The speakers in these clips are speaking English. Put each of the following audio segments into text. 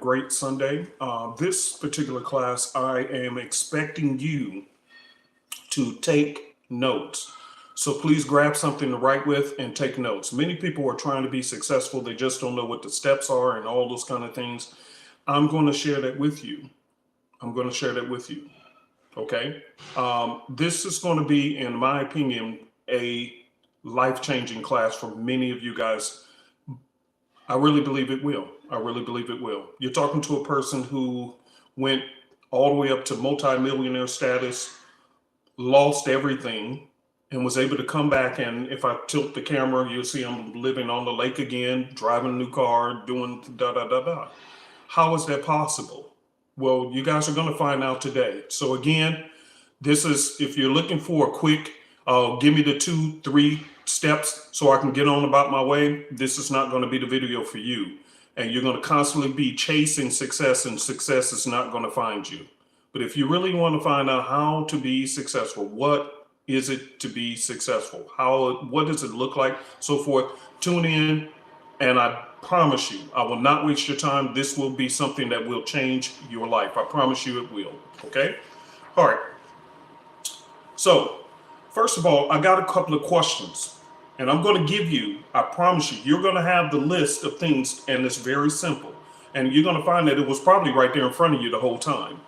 great Sunday. This particular class, I am expecting you to take notes. So please grab something to write with and take notes. Many people are trying to be successful. They just don't know what the steps are and all those kind of things. I'm going to share that with you. Okay. This is going to be, in my opinion, a life-changing class for many of you guys. I really believe it will. You're talking to a person who went all the way up to multi-millionaire status, lost everything, and was able to come back. And if I tilt the camera, you'll see I'm living on the lake again, driving a new car, doing da-da-da-da. How is that possible? Well, you guys are going to find out today. So again, this is, if you're looking for a quick, give me the 2-3 steps so I can get on about my way, this is not going to be the video for you. And you're going to constantly be chasing success, and success is not going to find you. But if you really want to find out how to be successful, what is it to be successful? What does it look like? So forth. Tune in, and I promise you, I will not waste your time. This will be something that will change your life. I promise you it will. Okay? All right. So, first of all, I got a couple of questions, and I'm going to give you, I promise you, you're going to have the list of things, and it's very simple. And you're going to find that it was probably right there in front of you the whole time.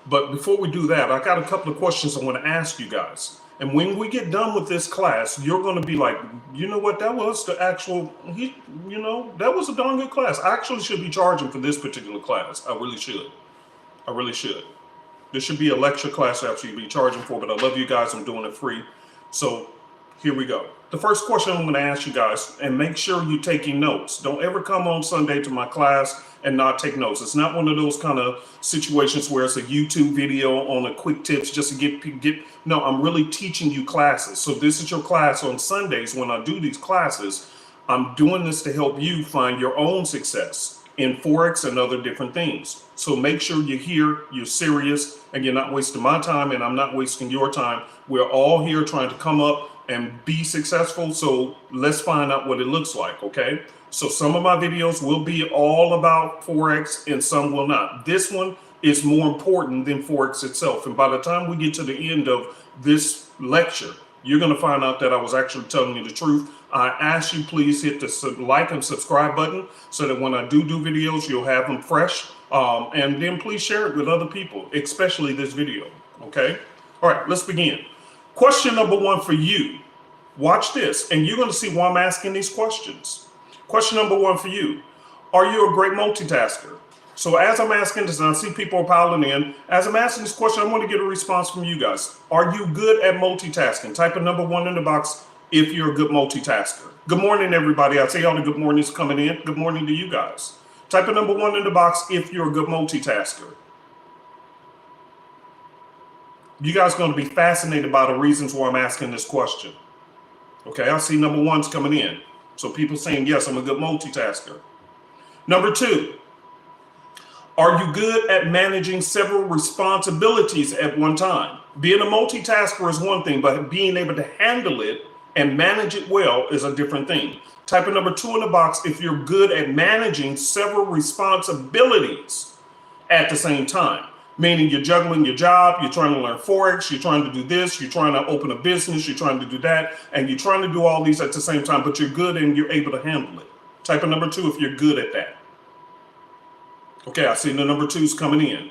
But before we do that, I got a couple of questions I want to ask you guys. And when we get done with this class, you're going to be like, you know what, that was the actual, that was a darn good class. I actually should be charging for this particular class. I really should. This should be a lecture class that I should be charging for, but I love you guys. I'm doing it free. So here we go. The first question I'm going to ask you guys, and make sure you're taking notes. Don't ever come on Sunday to my class and not take notes. It's not one of those kind of situations where it's a YouTube video on a quick tips just to get. No, I'm really teaching you classes. So this is your class on Sundays. When I do these classes, I'm doing this to help you find your own success in Forex and other different things. So make sure you're here, you're serious, and you're not wasting my time, and I'm not wasting your time. We're all here trying to come up and be successful. So let's find out what it looks like, okay? So some of my videos will be all about Forex and some will not. This one is more important than Forex itself. And by the time we get to the end of this lecture, you're going to find out that I was actually telling you the truth. I ask you, please hit the like and subscribe button so that when I do videos, you'll have them fresh. And then please share it with other people, especially this video, okay? All right, let's begin. Question number one for you. Watch this, and you're going to see why I'm asking these questions. Question number one for you. Are you a great multitasker? So as I'm asking this, and I see people are piling in, as I'm asking this question, I want to get a response from you guys. Are you good at multitasking? Type a number one in the box if you're a good multitasker. Good morning, everybody. I see all the good mornings coming in. Good morning to you guys. Type a number one in the box if you're a good multitasker. You guys are going to be fascinated by the reasons why I'm asking this question. Okay, I see number ones coming in. So people saying, yes, I'm a good multitasker. Number two, are you good at managing several responsibilities at one time? Being a multitasker is one thing, but being able to handle it and manage it well is a different thing. Type a number two in the box if you're good at managing several responsibilities at the same time. Meaning you're juggling your job, you're trying to learn Forex, you're trying to do this, you're trying to open a business, you're trying to do that, and you're trying to do all these at the same time, but you're good and you're able to handle it. Type a number two if you're good at that. Okay, I see the number twos coming in.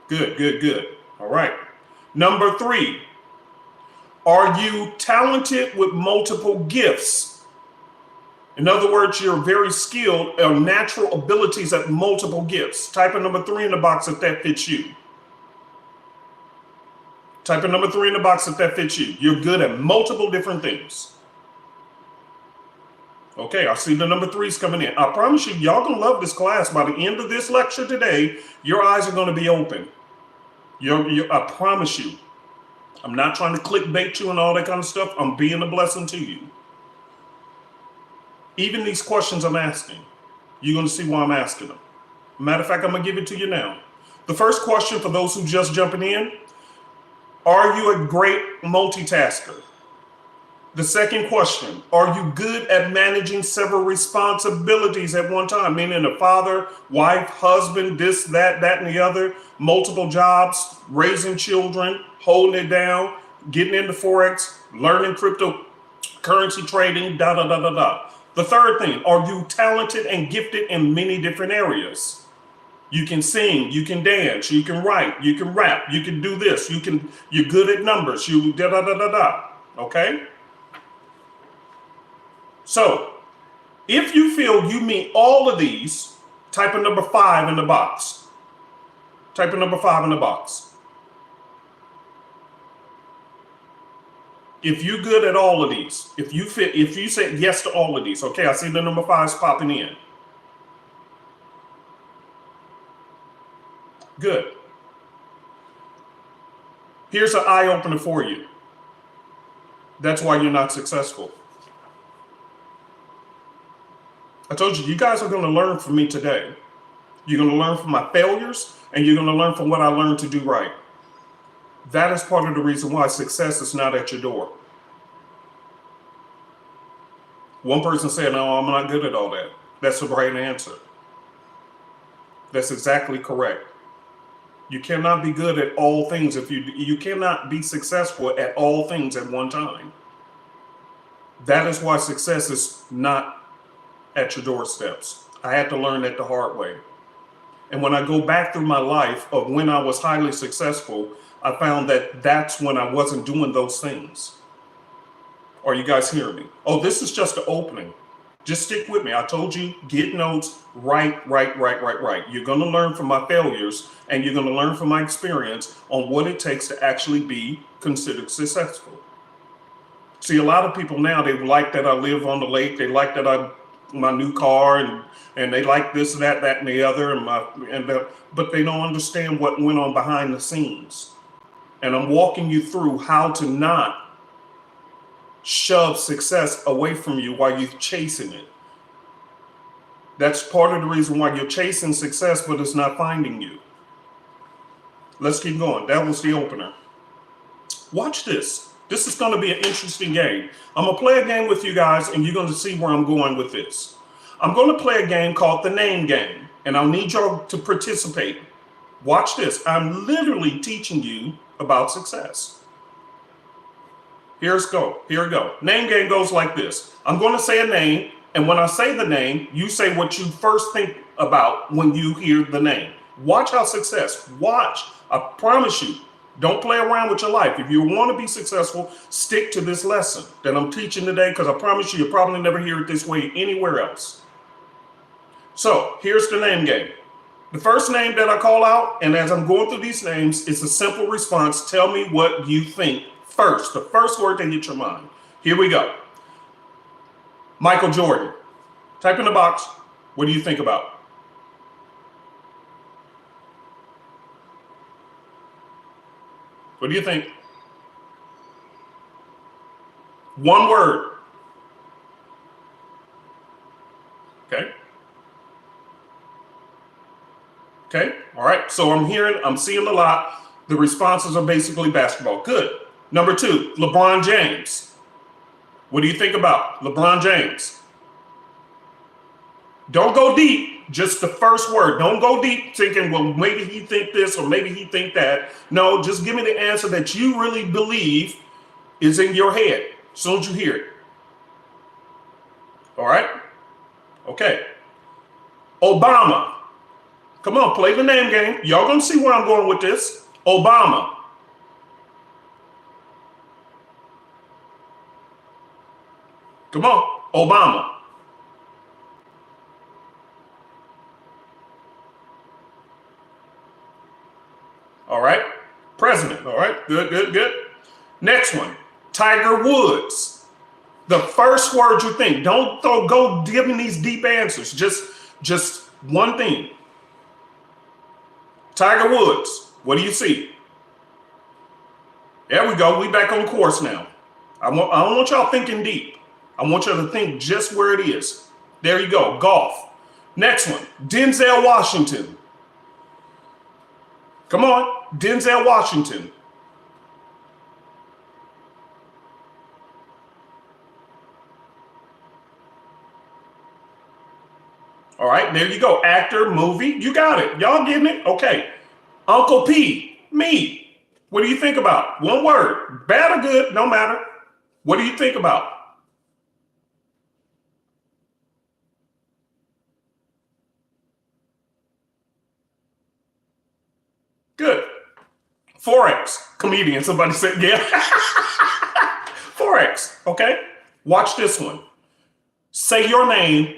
Good. All right. Number three, are you talented with multiple gifts? In other words, you're very skilled or natural abilities at multiple gifts. Type a number three in the box if that fits you. Type a number three in the box if that fits you. You're good at multiple different things. Okay, I see the number threes coming in. I promise you, y'all gonna love this class. By the end of this lecture today, your eyes are gonna be open. I promise you. I'm not trying to clickbait you and all that kind of stuff. I'm being a blessing to you. Even these questions I'm asking, you're going to see why I'm asking them. Matter of fact, I'm going to give it to you now. The first question for those who just jumping in, are you a great multitasker? The second question, are you good at managing several responsibilities at one time? Meaning a father, wife, husband, this, that, and the other, multiple jobs, raising children, holding it down, getting into Forex, learning cryptocurrency trading, da, da, da, da, da. The third thing, are you talented and gifted in many different areas? You can sing, you can dance, you can write, you can rap, you can do this, you're good at numbers, you da, da, da, da, da, okay? So, if you feel you meet all of these, type a number 5 in the box. Type a number 5 in the box. If you're good at all of these, if you said yes to all of these, okay, I see the number 5s popping in. Good. Here's an eye opener for you. That's why you're not successful. I told you, you guys are going to learn from me today. You're going to learn from my failures, and you're going to learn from what I learned to do right. That is part of the reason why success is not at your door. One person said, no, I'm not good at all that. That's the right answer. That's exactly correct. You cannot be good at all things if you cannot be successful at all things at one time. That is why success is not at your doorsteps. I had to learn that the hard way. And when I go back through my life of when I was highly successful, I found that that's when I wasn't doing those things. Are you guys hearing me? Oh, this is just the opening. Just stick with me. I told you, get notes, write. You're going to learn from my failures, and you're going to learn from my experience on what it takes to actually be considered successful. See, a lot of people now, they like that I live on the lake. They like that my new car, and they like this, that, and the other, but they don't understand what went on behind the scenes. And I'm walking you through how to not shove success away from you while you're chasing it. That's part of the reason why you're chasing success, but it's not finding you. Let's keep going. That was the opener. Watch this. This is going to be an interesting game. I'm going to play a game with you guys, and you're going to see where I'm going with this. I'm going to play a game called the name game, and I'll need y'all to participate. Watch this. I'm literally teaching you about success. Here we go. Name game goes like this. I'm going to say a name, and when I say the name, you say what you first think about when you hear the name. Watch how success. Watch. I promise you. Don't play around with your life. If you want to be successful, stick to this lesson that I'm teaching today, because I promise you, you'll probably never hear it this way anywhere else. So here's the name game. The first name that I call out, and as I'm going through these names, it's a simple response. Tell me what you think first. The first word that hits your mind. Here we go. Michael Jordan. Type in the box. What do you think about? What do you think? One word. Okay. Okay. All right. So I'm seeing a lot. The responses are basically basketball. Good. Number 2, LeBron James. What do you think about LeBron James? Don't go deep. Just the first word. Don't go deep thinking, well, maybe he think this or maybe he think that. No, just give me the answer that you really believe is in your head as soon as you hear it. All right? Okay. Obama. Come on, play the name game. Y'all gonna see where I'm going with this. Obama. Come on, Obama. All right. President. All right. Good. Next one. Tiger Woods. The first word you think. Don't go giving these deep answers. Just one thing. Tiger Woods. What do you see? There we go. We back on course now. I don't want y'all thinking deep. I want y'all to think just where it is. There you go. Golf. Next one. Denzel Washington. Come on. Denzel Washington. All right, there you go. Actor, movie, you got it. Y'all getting it? Okay. Uncle P, me. What do you think about? One word, bad or good, no matter. What do you think about? Good. Forex, comedian. Somebody said, yeah. Forex, okay? Watch this one. Say your name.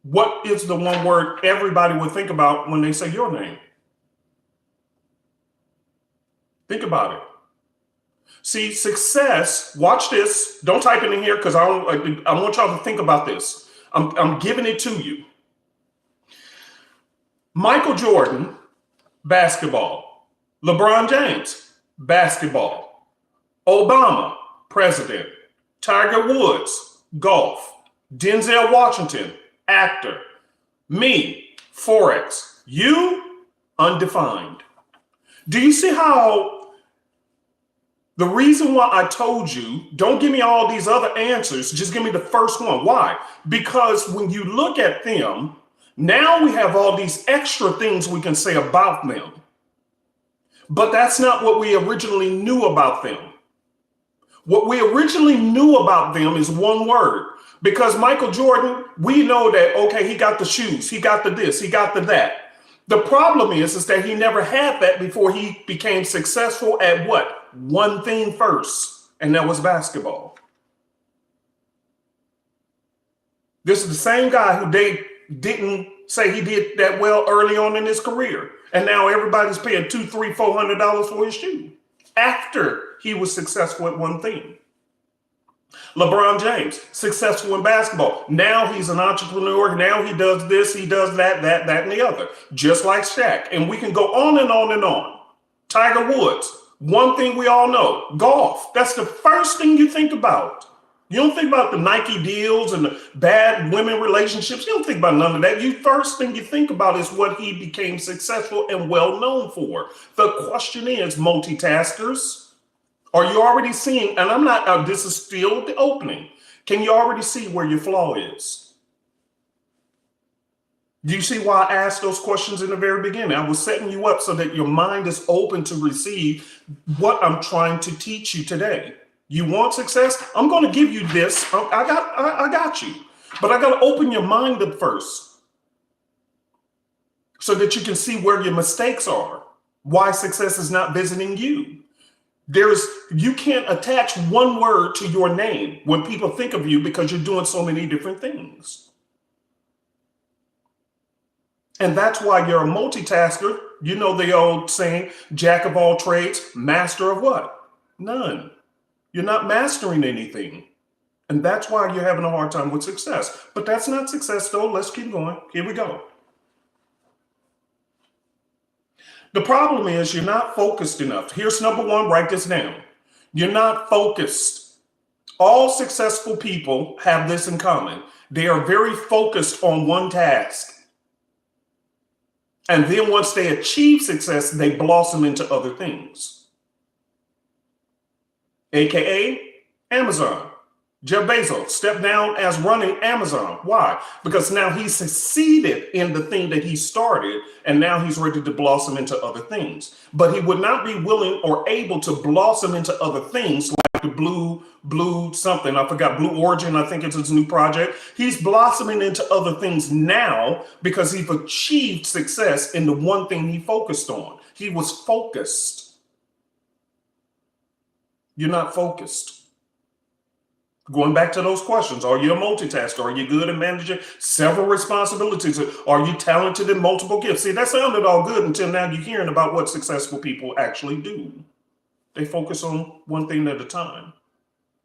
What is the one word everybody would think about when they say your name? Think about it. See, success, watch this. Don't type it in here because I want y'all to think about this. I'm giving it to you. Michael Jordan, basketball. LeBron James, basketball. Obama, president. Tiger Woods, golf. Denzel Washington, actor. Me, Forex. You, undefined. Do you see how the reason why I told you, don't give me all these other answers, just give me the first one. Why? Because when you look at them, now we have all these extra things we can say about them. But that's not what we originally knew about them. What we originally knew about them is one word. Because Michael Jordan, we know that, okay, he got the shoes, he got the this, he got the that. The problem is that he never had that before he became successful at what? One thing first, and that was basketball. This is the same guy who they didn't say he did that well early on in his career. And now everybody's paying $200, $300, $400 for his shoe after he was successful at one thing. LeBron James, successful in basketball. Now he's an entrepreneur. Now he does this, he does that, and the other, just like Shaq. And we can go on and on and on. Tiger Woods, one thing we all know, golf. That's the first thing you think about. You don't think about the Nike deals and the bad women relationships. You don't think about none of that. First thing you think about is what he became successful and well known for. The question is, multitaskers, are you already seeing, and I'm not, this is still the opening. Can you already see where your flaw is? Do you see why I asked those questions in the very beginning? I was setting you up so that your mind is open to receive what I'm trying to teach you today. You want success? I'm going to give you this. I got you. But I got to open your mind up first so that you can see where your mistakes are, why success is not visiting you. You can't attach one word to your name when people think of you because you're doing so many different things. And that's why you're a multitasker. You know the old saying, jack of all trades, master of what? None. You're not mastering anything. And that's why you're having a hard time with success. But that's not success though. Let's keep going. Here we go. The problem is you're not focused enough. Here's number one, write this down. You're not focused. All successful people have this in common. They are very focused on one task. And then once they achieve success, they blossom into other things. AKA Amazon. Jeff Bezos stepped down as running Amazon. Why? Because now he succeeded in the thing that he started, and now he's ready to blossom into other things. But he would not be willing or able to blossom into other things like the Blue something. I forgot, Blue Origin, I think it's his new project. He's blossoming into other things now because he's achieved success in the one thing he focused on. He was focused. You're not focused. Going back to those questions, are you a multitasker? Are you good at managing several responsibilities? Are you talented in multiple gifts? See, that sounded all good until now you're hearing about what successful people actually do. They focus on one thing at a time.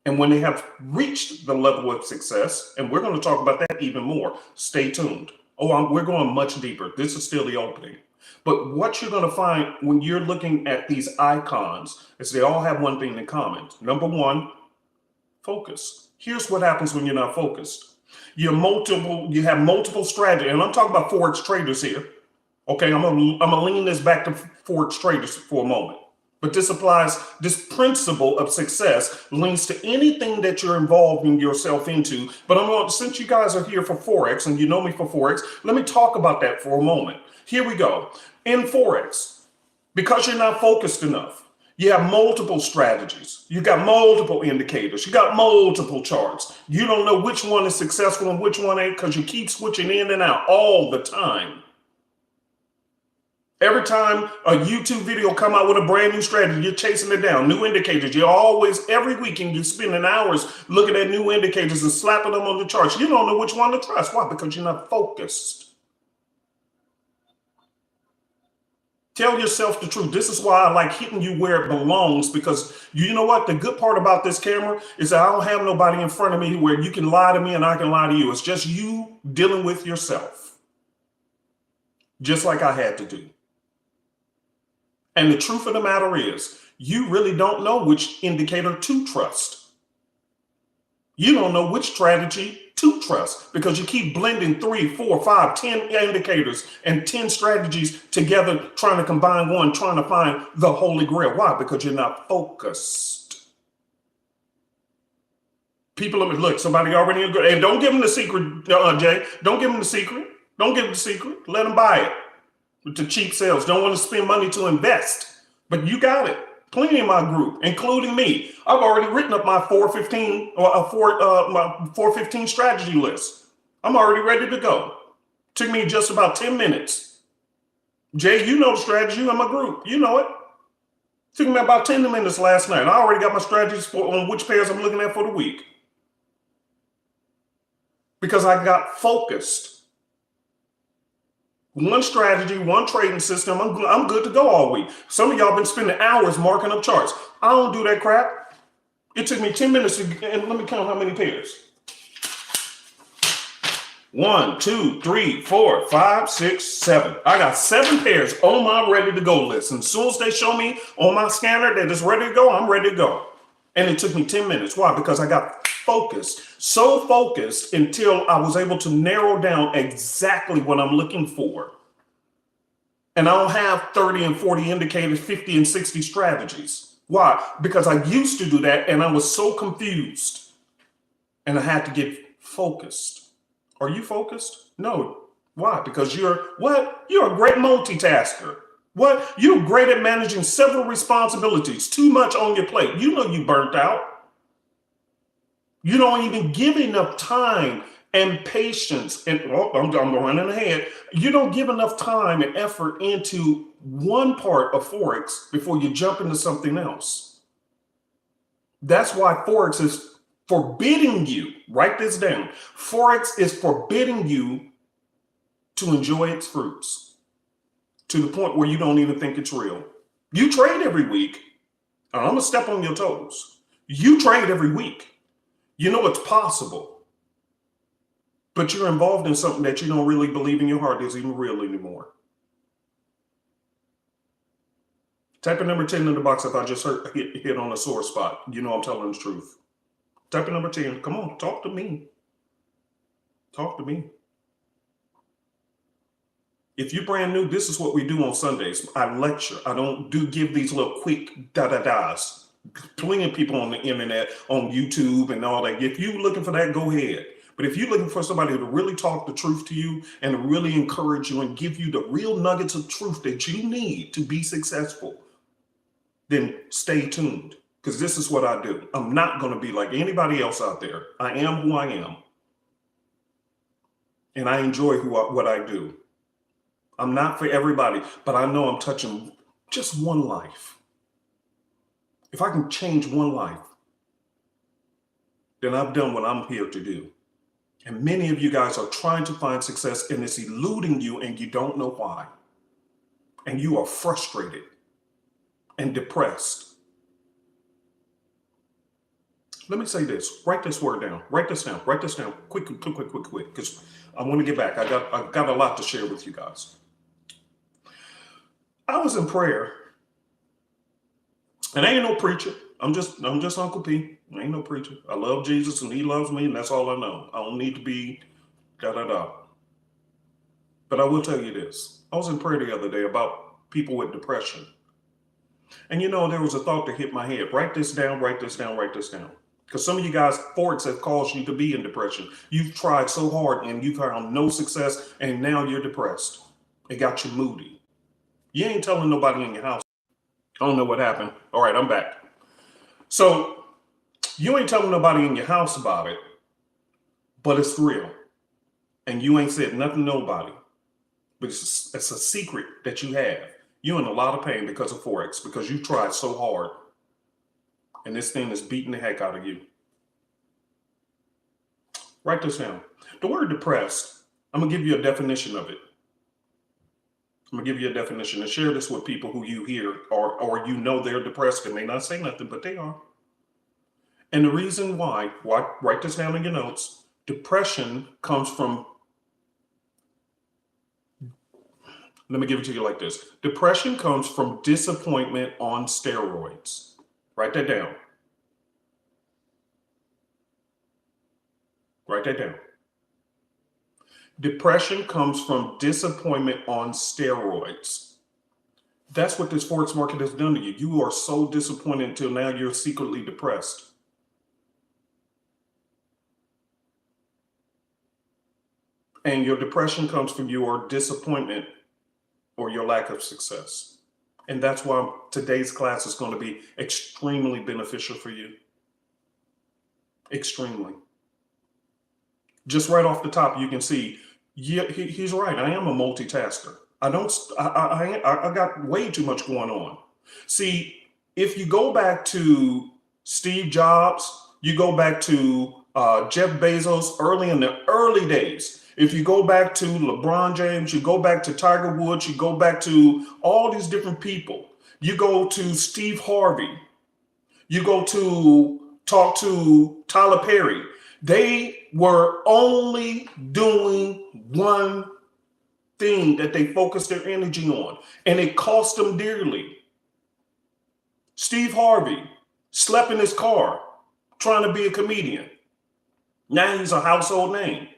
And when they have reached the level of success, and we're going to talk about that even more, stay tuned. We're going much deeper. This is still the opening. But what you're going to find when you're looking at these icons is they all have one thing in common. Number one, focus. Here's what happens when you're not focused. You have multiple strategies, and I'm talking about Forex traders here. Okay, I'm gonna lean this back to Forex traders for a moment But this principle of success links to anything that you're involving yourself into. But since you guys are here for Forex and you know me for Forex, let me talk about that for a moment. Here we go. In Forex, because you're not focused enough, you have multiple strategies. You got multiple indicators. You got multiple charts. You don't know which one is successful and which one ain't because you keep switching in and out all the time. Every time a YouTube video come out with a brand new strategy, you're chasing it down. New indicators. You're always, every weekend, you're spending hours looking at new indicators and slapping them on the charts. You don't know which one to trust. Why? Because you're not focused. Tell yourself the truth. This is why I like hitting you where it belongs, because you know what? The good part about this camera is that I don't have nobody in front of me where you can lie to me and I can lie to you. It's just you dealing with yourself, just like I had to do. And the truth of the matter is, you really don't know which indicator to trust. You don't know which strategy to trust because you keep blending 3, 4, 5, 10 indicators and 10 strategies together, trying to combine one, trying to find the holy grail. Why? Because you're not focused. People, look, somebody already agreed. And don't give them the secret, Jay. Don't give them the secret. Don't give them the secret. Let them buy it. To cheap sales, don't want to spend money to invest, but you got it. Plenty in my group, including me. I've already written up my 415 or my 415 strategy list. I'm already ready to go. Took me just about 10 minutes. Jay, you know the strategy in my group. You know it. Took me about 10 minutes last night. I already got my strategies on which pairs I'm looking at for the week because I got focused. One strategy, one trading system, I'm good to go all week. Some of y'all been spending hours marking up charts. I don't do that crap. It took me 10 minutes and let me count how many pairs. 1, 2, 3, 4, 5, 6, 7. I got 7 pairs on my ready to go list. And as soon as they show me on my scanner that it's ready to go, I'm ready to go. And it took me 10 minutes. Why? Because I got focused, so focused until I was able to narrow down exactly what I'm looking for. And I don't have 30 and 40 indicators, 50 and 60 strategies. Why? Because I used to do that and I was so confused and I had to get focused. Are you focused? No. Why? Because you're what? You're a great multitasker. What? You're great at managing several responsibilities, too much on your plate. You know you burnt out. You don't even give enough time and patience. And I'm running ahead. You don't give enough time and effort into one part of Forex before you jump into something else. That's why Forex is forbidding you. Write this down. Forex is forbidding you to enjoy its fruits to the point where you don't even think it's real. You trade every week. I'm going to step on your toes. You trade every week. You know it's possible, but you're involved in something that you don't really believe in your heart is even real anymore. Type in number 10 in the box if I just hit on a sore spot. You know I'm telling the truth. Type in number 10. Come on, talk to me. Talk to me. If you're brand new, this is what we do on Sundays. I lecture. I don't give these little quick da-da-das. Plenty of people on the internet, on YouTube and all that. If you're looking for that, go ahead. But if you're looking for somebody to really talk the truth to you and to really encourage you and give you the real nuggets of truth that you need to be successful, then stay tuned, because this is what I do. I'm not going to be like anybody else out there. I am who I am. And I enjoy what I do. I'm not for everybody, but I know I'm touching just one life. If I can change one life, then I've done what I'm here to do. And many of you guys are trying to find success and it's eluding you and you don't know why. And you are frustrated and depressed. Let me say this. Write this word down. Write this down. Write this down. Quick, because I want to get back. I got a lot to share with you guys. I was in prayer. And I ain't no preacher. I'm just Uncle P. I ain't no preacher. I love Jesus and he loves me, and that's all I know. I don't need to be da-da-da. But I will tell you this. I was in prayer the other day about people with depression. And you know, there was a thought that hit my head. Write this down, write this down, write this down. Because some of you guys, Forex have caused you to be in depression. You've tried so hard and you've found no success, and now you're depressed. It got you moody. You ain't telling nobody in your house. I don't know what happened. All right, I'm back. So you ain't telling nobody in your house about it, but it's real. And you ain't said nothing to nobody. But it's a secret that you have. You're in a lot of pain because of Forex, because you tried so hard. And this thing is beating the heck out of you. Write this down. The word depressed, I'm going to give you a definition of it. I'm going to give you a definition and share this with people who you hear or you know they're depressed and may not say nothing, but they are. And the reason why, write this down in your notes, depression comes from, let me give it to you like this. Depression comes from disappointment on steroids. Write that down. Write that down. Depression comes from disappointment on steroids. That's what this Forex market has done to you. You are so disappointed until now you're secretly depressed. And your depression comes from your disappointment or your lack of success. And that's why today's class is going to be extremely beneficial for you. Extremely. Just right off the top, you can see, yeah, he's right. I am a multitasker. I got way too much going on. See, if you go back to Steve Jobs, you go back to Jeff Bezos early in the early days. If you go back to LeBron James, you go back to Tiger Woods, you go back to all these different people. You go to Steve Harvey. You go to talk to Tyler Perry. They were only doing one thing that they focused their energy on, and it cost them dearly. Steve Harvey slept in his car trying to be a comedian. Now he's a household name.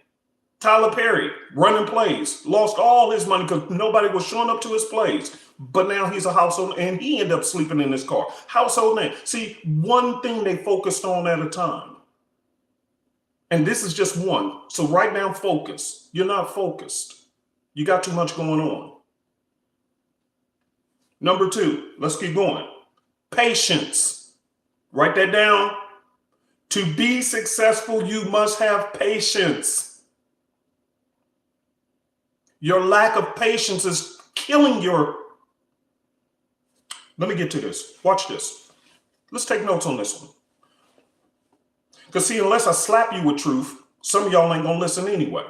Tyler Perry, running plays, lost all his money because nobody was showing up to his plays. But now he's a household, and he ended up sleeping in his car. Household name. See, one thing they focused on at a time. And this is just one. So write down focus. You're not focused. You got too much going on. Number 2, let's keep going. Patience. Write that down. To be successful, you must have patience. Your lack of patience is killing your... Let me get to this. Watch this. Let's take notes on this one. Because see, unless I slap you with truth, some of y'all ain't going to listen anyway.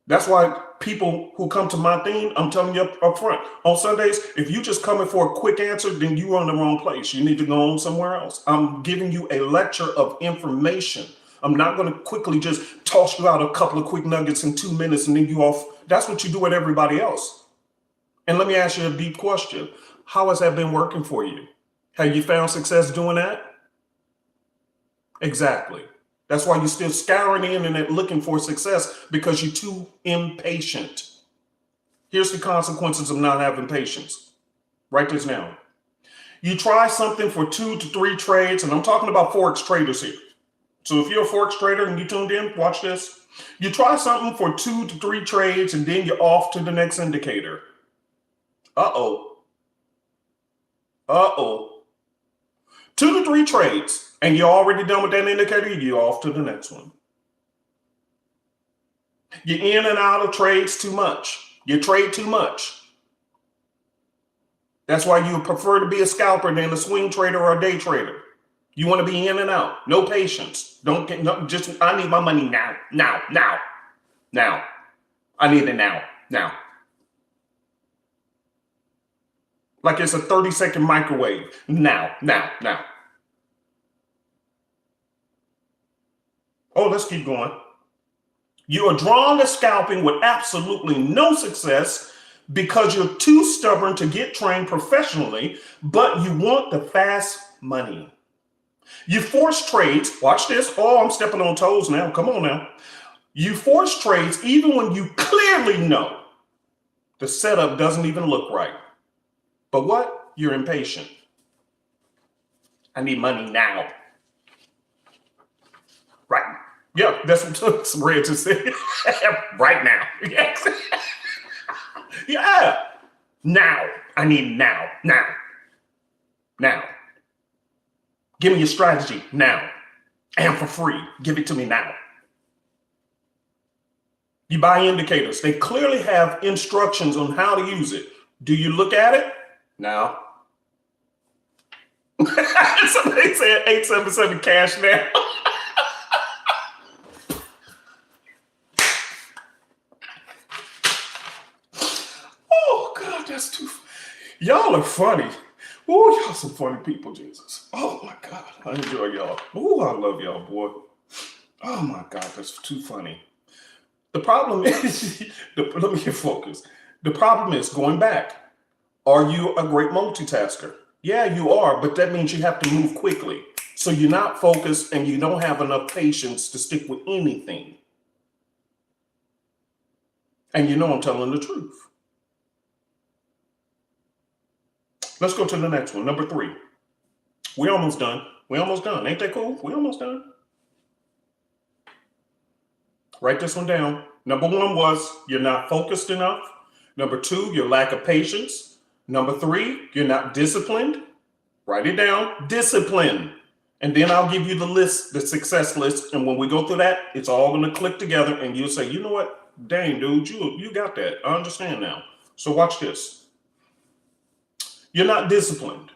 That's why people who come to my thing, I'm telling you up front, on Sundays, if you just coming for a quick answer, then you are in the wrong place. You need to go on somewhere else. I'm giving you a lecture of information. I'm not going to quickly just toss you out a couple of quick nuggets in 2 minutes and then you off. That's what you do with everybody else. And let me ask you a deep question. How has that been working for you? Have you found success doing that? Exactly. That's why you're still scouring the internet looking for success, because you're too impatient. Here's the consequences of not having patience. Write this down. You try something for 2 to 3 trades, and I'm talking about Forex traders here. So if you're a Forex trader and you tuned in, watch this. You try something for 2 to 3 trades, and then you're off to the next indicator. Uh-oh. Uh-oh. 2 to 3 trades, and you're already done with that indicator, you're off to the next one. You're in and out of trades too much. You trade too much. That's why you prefer to be a scalper than a swing trader or a day trader. You want to be in and out. No patience. Don't get no, just, I need my money now. I need it now. Like it's a 30-second microwave. Now. Oh, let's keep going. You are drawn to scalping with absolutely no success because you're too stubborn to get trained professionally, but you want the fast money. You force trades. Watch this. Oh, I'm stepping on toes now. Come on now. You force trades even when you clearly know the setup doesn't even look right. But what? You're impatient. I need money now. Right. Yeah, that's what Red just said. Right now. Yes. Yeah. Now. I need now. Now. Now. Give me your strategy now. And for free. Give it to me now. You buy indicators. They clearly have instructions on how to use it. Do you look at it? No. Somebody said 877 cash now. Oh, God, that's too. Y'all are funny. Oh, y'all some funny people, Jesus. Oh, my God. I enjoy y'all. Oh, I love y'all, boy. Oh, my God, that's too funny. The problem is, let me get focused. The problem is going back. Are you a great multitasker? Yeah, you are, but that means you have to move quickly. So you're not focused and you don't have enough patience to stick with anything. And you know I'm telling the truth. Let's go to the next one. Number 3. We're almost done. We're almost done. Ain't that cool? We're almost done. Write this one down. Number 1 was you're not focused enough. Number 2, your lack of patience. Number 3, you're not disciplined. Write it down. Discipline. And then I'll give you the list, the success list. And when we go through that, it's all going to click together. And you'll say, you know what? Dang, dude, you got that. I understand now. So watch this. You're not disciplined.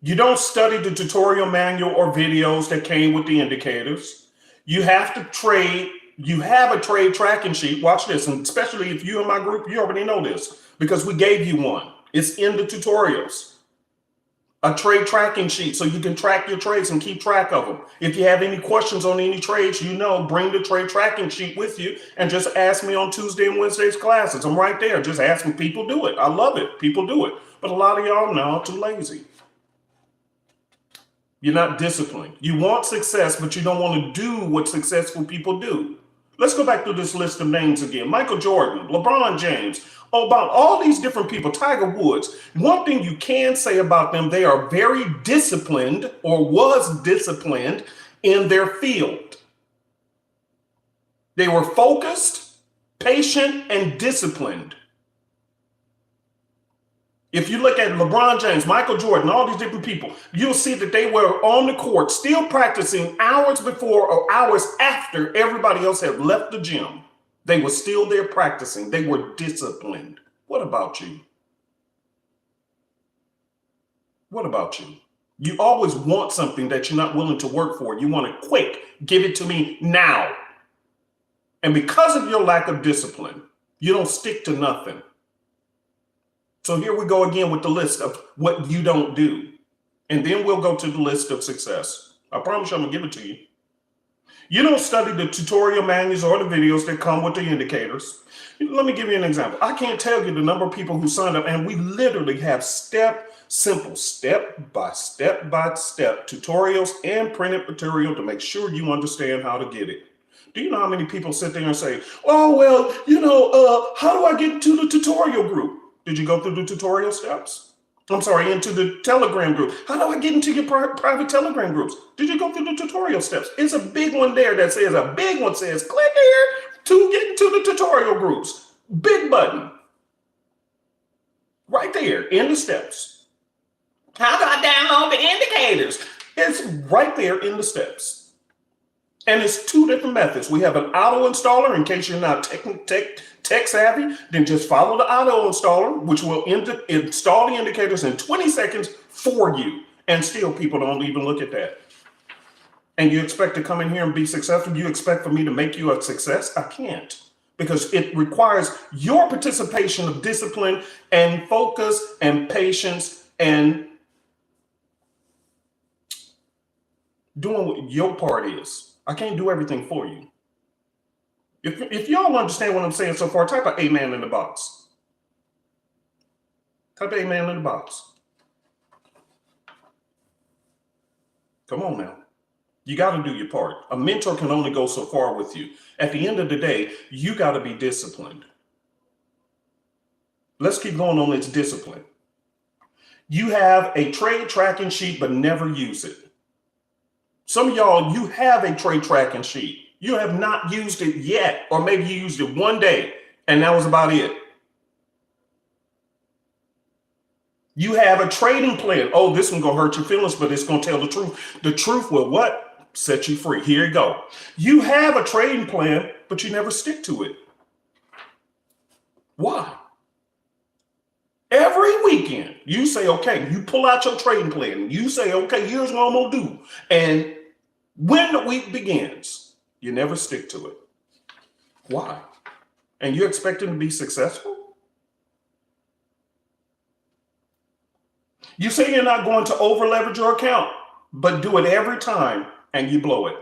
You don't study the tutorial manual or videos that came with the indicators. You have to trade. You have a trade tracking sheet. Watch this. And especially if you're in my group, you already know this because we gave you one. It's in the tutorials. A trade tracking sheet so you can track your trades and keep track of them. If you have any questions on any trades, bring the trade tracking sheet with you and just ask me on Tuesday and Wednesday's classes. I'm right there. Just ask me. People do it. I love it. People do it. But a lot of y'all now are too lazy. You're not disciplined. You want success, but you don't want to do what successful people do. Let's go back to this list of names again. Michael Jordan, LeBron James, about all these different people, Tiger Woods. One thing you can say about them, they are very disciplined or was disciplined in their field. They were focused, patient, and disciplined. If you look at LeBron James, Michael Jordan, all these different people, you'll see that they were on the court still practicing hours before or hours after everybody else had left the gym. They were still there practicing. They were disciplined. What about you? What about you? You always want something that you're not willing to work for. You want it quick. Give it to me now. And because of your lack of discipline, you don't stick to nothing. So here we go again with the list of what you don't do. And then we'll go to the list of success. I promise you I'm going to give it to you. You don't study the tutorial manuals or the videos that come with the indicators. Let me give you an example. I can't tell you the number of people who signed up, and we literally have simple step-by-step tutorials and printed material to make sure you understand how to get it. Do you know how many people sit there and say, oh, well, how do I get into the tutorial group? Did you go through the tutorial steps? I'm sorry, into the Telegram group. How do I get into your private Telegram groups? Did you go through the tutorial steps? It's a big one there that says, click here to get into the tutorial groups. Big button. Right there in the steps. How do I download the indicators? It's right there in the steps. And it's 2 different methods. We have an auto installer in case you're not tech savvy, then just follow the auto installer, which will install the indicators in 20 seconds for you. And still people don't even look at that. And you expect to come in here and be successful? You expect for me to make you a success? I can't, because it requires your participation of discipline and focus and patience and doing what your part is. I can't do everything for you. If y'all understand what I'm saying so far, type an amen in the box. Type amen in the box. Come on now. You got to do your part. A mentor can only go so far with you. At the end of the day, you got to be disciplined. Let's keep going on this discipline. You have a trade tracking sheet, but never use it. Some of y'all, you have a trade tracking sheet. You have not used it yet, or maybe you used it one day and that was about it. You have a trading plan. Oh, this one gonna hurt your feelings, but it's gonna tell the truth. The truth will what? Set you free. Here you go. You have a trading plan, but you never stick to it. Why? Every weekend, you say, okay, you pull out your trading plan. You say, okay, here's what I'm gonna do. And when the week begins, you never stick to it. Why? And you're expecting to be successful? You say you're not going to over leverage your account, but do it every time and you blow it.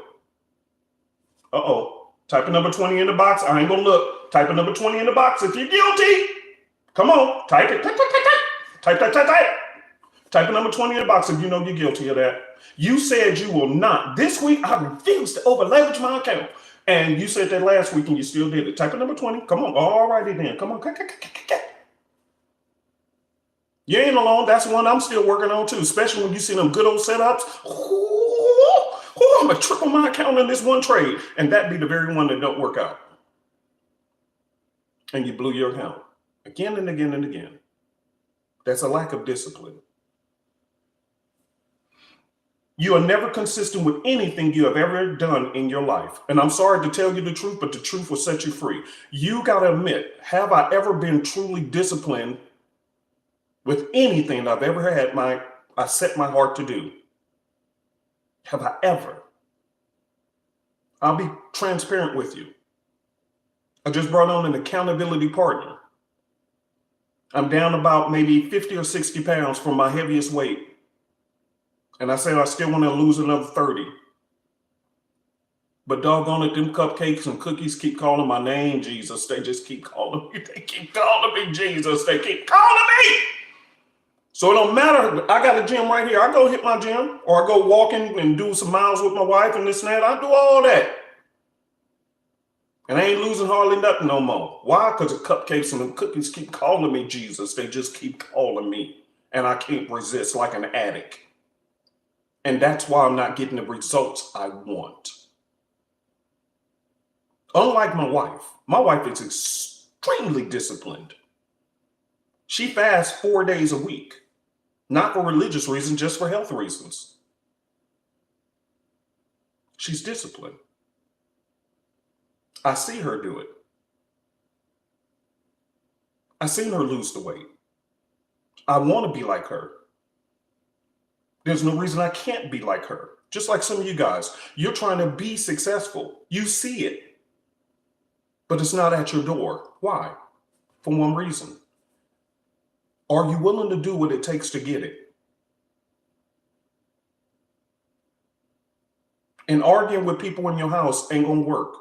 Uh-oh. Type a number 20 in the box. I ain't gonna look. Type a number 20 in the box if you're guilty. Come on, type it. Type a number 20 in the box if you know you're guilty of that. You said you will not. This week, I refuse to over leverage my account. And you said that last week and you still did it. Type a number 20. Come on. All righty then. Come on. You ain't alone. That's one I'm still working on too, especially when you see them good old setups. Ooh, I'm going to triple my account in this one trade. And that be the very one that don't work out. And you blew your account again and again and again. That's a lack of discipline. You are never consistent with anything you have ever done in your life. And I'm sorry to tell you the truth, but the truth will set you free. You got to admit, have I ever been truly disciplined with anything I've ever had I set my heart to do? Have I ever? I'll be transparent with you. I just brought on an accountability partner. I'm down about maybe 50 or 60 pounds from my heaviest weight. And I said I still want to lose another 30. But doggone it, them cupcakes and cookies keep calling my name, Jesus. They just keep calling me. They keep calling me, Jesus. They keep calling me. So it don't matter. I got a gym right here. I go hit my gym, or I go walking and do some miles with my wife and this and that. I do all that. And I ain't losing hardly nothing no more. Why? Because the cupcakes and the cookies keep calling me, Jesus. They just keep calling me. And I can't resist like an addict. And that's why I'm not getting the results I want. Unlike my wife is extremely disciplined. She fasts 4 days a week, not for religious reasons, just for health reasons. She's disciplined. I see her do it. I seen her lose the weight. I want to be like her. There's no reason I can't be like her. Just like some of you guys, you're trying to be successful. You see it, but it's not at your door. Why? For one reason. Are you willing to do what it takes to get it? And arguing with people in your house ain't gonna work,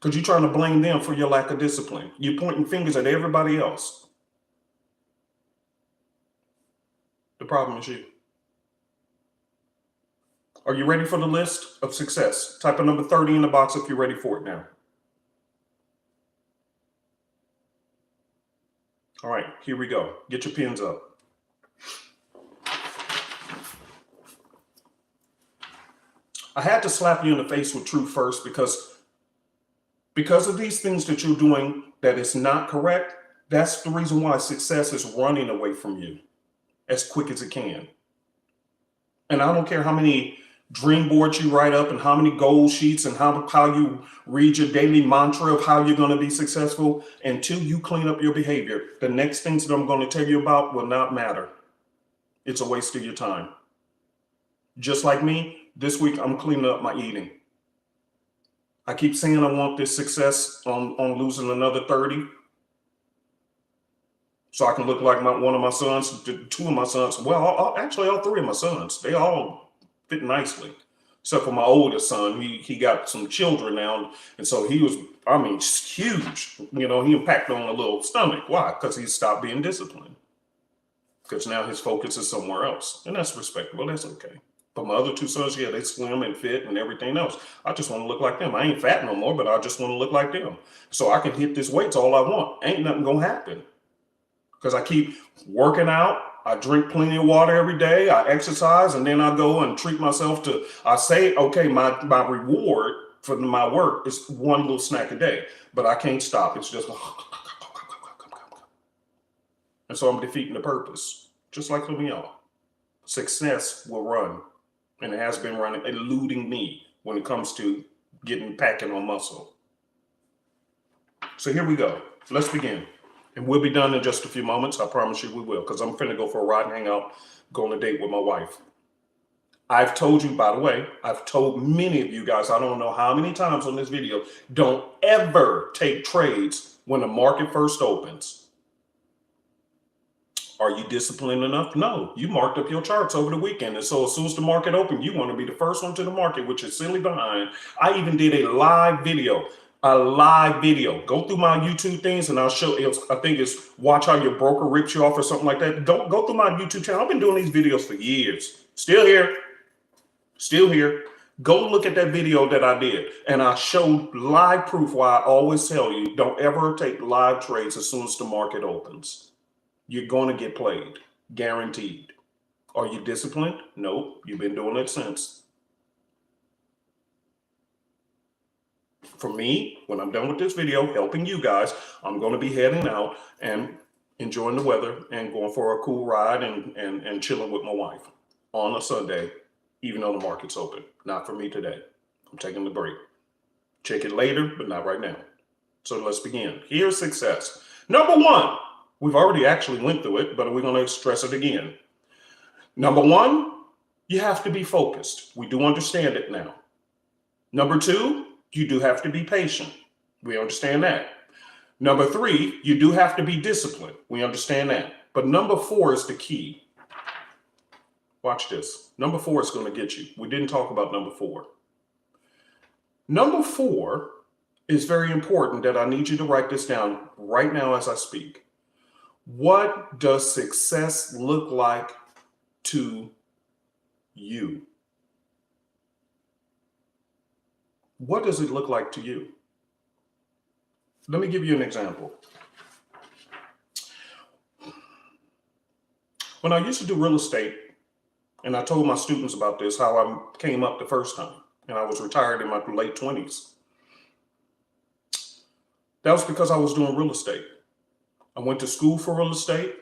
because you're trying to blame them for your lack of discipline. You're pointing fingers at everybody else. The problem is you. Are you ready for the list of success? Type a number 30 in the box if you're ready for it now. All right, here we go. Get your pens up. I had to slap you in the face with truth first because of these things that you're doing that is not correct. That's the reason why success is running away from you as quick as it can. And I don't care how many dream boards you write up and how many goal sheets and how you read your daily mantra of how you're going to be successful, until you clean up your behavior. The next things that I'm going to tell you about will not matter. It's a waste of your time. Just like me, this week I'm cleaning up my eating. I keep saying I want this success on losing another 30. So I can look like one of my sons, two of my sons. Well, actually all three of my sons, they all fit nicely, except for my oldest son. He got some children now, and so he was, huge. You know, he packed on a little stomach. Why? Because he stopped being disciplined. Because now his focus is somewhere else, and that's respectable. That's okay. But my other two sons, yeah, they slim and fit and everything else. I just want to look like them. I ain't fat no more, but I just want to look like them. So I can hit this weights all I want. Ain't nothing gonna happen. Because I keep working out, I drink plenty of water every day. I exercise, and then I go and treat myself to, I say, okay, my reward for my work is one little snack a day, but I can't stop. It's just, and so I'm defeating the purpose. Just like some of y'all. Success will run, and it has been running, eluding me when it comes to packing on muscle. So here we go. Let's begin. And we'll be done in just a few moments. I promise you we will, because I'm finna go for a ride and hang out, go on a date with my wife. I've told you, by the way, I've told many of you guys, I don't know how many times on this video, don't ever take trades when the market first opens. Are you disciplined enough? No, you marked up your charts over the weekend. And so as soon as the market opened, you want to be the first one to the market, which is silly behind. I even did a live video. Go through my YouTube things and I'll show you. I think it's watch how your broker rips you off or something like that. Go through my YouTube channel. I've been doing these videos for years. Still here. Go look at that video that I did. And I showed live proof why I always tell you, don't ever take live trades as soon as the market opens. You're going to get played. Guaranteed. Are you disciplined? Nope. You've been doing it since. For me, when I'm done with this video, helping you guys, I'm going to be heading out and enjoying the weather and going for a cool ride and chilling with my wife on a Sunday, even though the market's open. Not for me today. I'm taking the break. Check it later, but not right now. So let's begin. Here's success. Number one, we've already actually went through it, but we're going to stress it again. Number one, you have to be focused. We do understand it now. Number two, you do have to be patient. We understand that. Number three, you do have to be disciplined. We understand that. But number four is the key. Watch this. Number four is going to get you. We didn't talk about number four. Number four is very important that I need you to write this down right now as I speak. What does success look like to you? What does it look like to you? Let me give you an example. When I used to do real estate, and I told my students about this, how I came up the first time, and I was retired in my late 20s. That was because I was doing real estate. I went to school for real estate.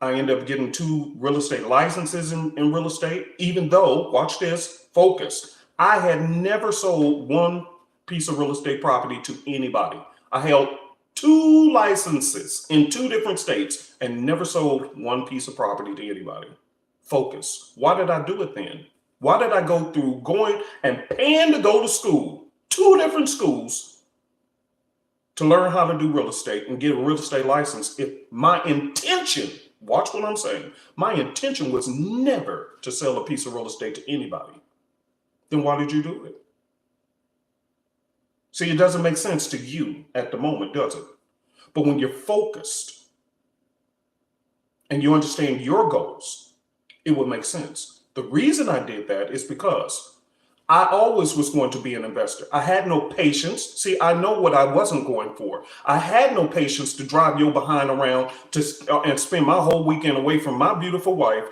I ended up getting 2 real estate licenses in real estate, even though, watch this, focused. I had never sold one piece of real estate property to anybody. I held 2 licenses in 2 different states and never sold one piece of property to anybody. Focus. Why did I do it then? Why did I go through going and paying to go to school, 2 different schools, to learn how to do real estate and get a real estate license if my intention, watch what I'm saying, my intention was never to sell a piece of real estate to anybody? Then why did you do it? See, it doesn't make sense to you at the moment, does it? But when you're focused and you understand your goals, it will make sense. The reason I did that is because I always was going to be an investor. I had no patience. See, I know what I wasn't going for. I had no patience to drive your behind around and spend my whole weekend away from my beautiful wife,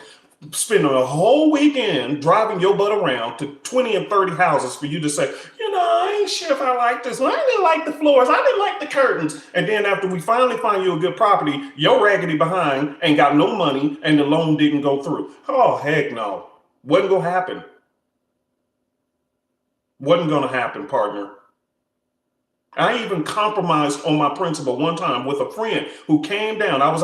spending a whole weekend driving your butt around to 20 and 30 houses for you to say, I ain't sure if I like this one. I didn't like the floors. I didn't like the curtains. And then after we finally find you a good property, your raggedy behind ain't got no money and the loan didn't go through. Oh, heck no. Wasn't going to happen. Wasn't going to happen, partner. I even compromised on my principle one time with a friend who came down. I was